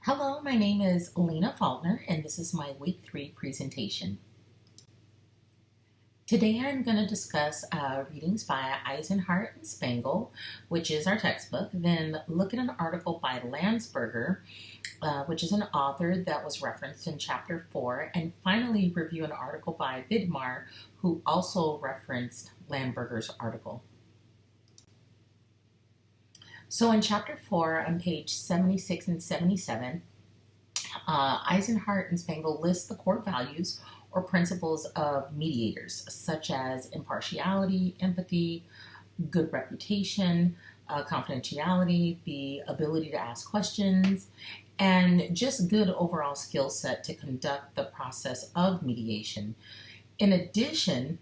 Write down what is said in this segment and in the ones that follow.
Hello, my name is Lena Faulkner, and this is my week 3 presentation. Today I'm going to discuss readings by Eisenhart and Spangel, which is our textbook, then look at an article by Landsberger, which is an author that was referenced in chapter 4, and finally review an article by Vidmar, who also referenced Landsberger's article. So in chapter 4, on page 76 and 77, Eisenhart and Spangel list the core values or principles of mediators, such as impartiality, empathy, good reputation, confidentiality, the ability to ask questions, and just good overall skill set to conduct the process of mediation. In addition,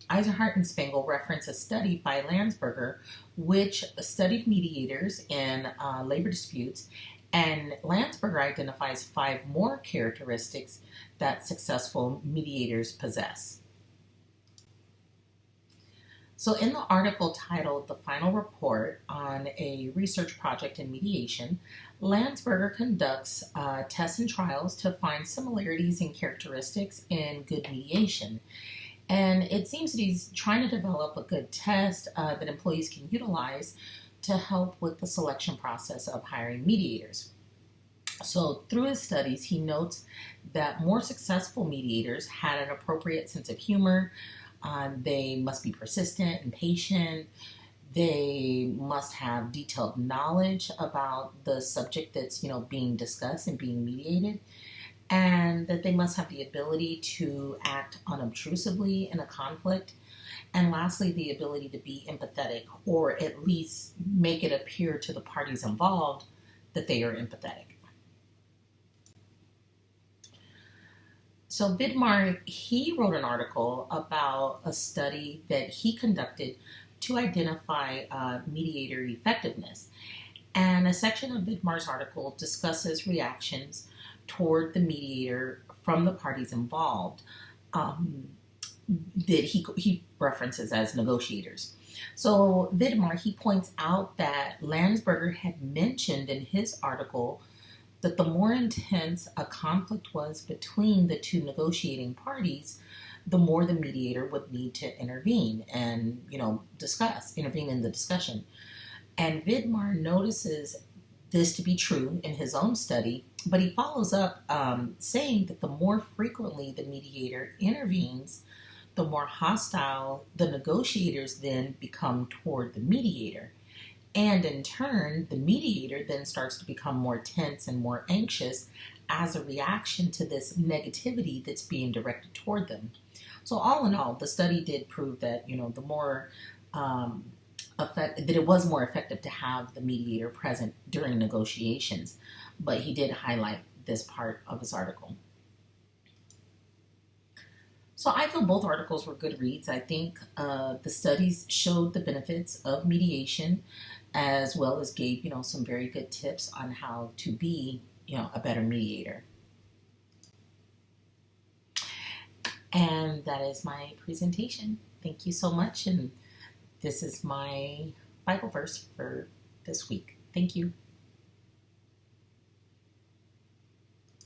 Eisenhart and Spangel reference a study by Landsberger, which studied mediators in labor disputes, and Landsberger identifies 5 more characteristics that successful mediators possess. So in the article titled "The Final Report on a Research Project in Mediation," Landsberger conducts tests and trials to find similarities and characteristics in good mediation. And it seems that he's trying to develop a good test that employees can utilize to help with the selection process of hiring mediators. So through his studies, he notes that more successful mediators had an appropriate sense of humor. They must be persistent and patient. They must have detailed knowledge about the subject that's being discussed and being mediated, and that they must have the ability to act unobtrusively in a conflict, and lastly, the ability to be empathetic, or at least make it appear to the parties involved that they are empathetic. So Vidmar, he wrote an article about a study that he conducted to identify mediator effectiveness. And a section of Vidmar's article discusses reactions toward the mediator from the parties involved that he references as negotiators. So Vidmar, he points out that Landsberger had mentioned in his article that the more intense a conflict was between the two negotiating parties, the more the mediator would need to intervene and, intervene in the discussion. And Vidmar notices this to be true in his own study, but he follows up saying that the more frequently the mediator intervenes, the more hostile the negotiators then become toward the mediator. And in turn, the mediator then starts to become more tense and more anxious as a reaction to this negativity that's being directed toward them. So all in all, the study did prove that, the more that it was more effective to have the mediator present during negotiations. But he did highlight this part of his article. So I feel both articles were good reads. I think the studies showed the benefits of mediation, as well as gave, some very good tips on how to be, a better mediator. And that is my presentation. Thank you so much. And this is my Bible verse for this week. Thank you.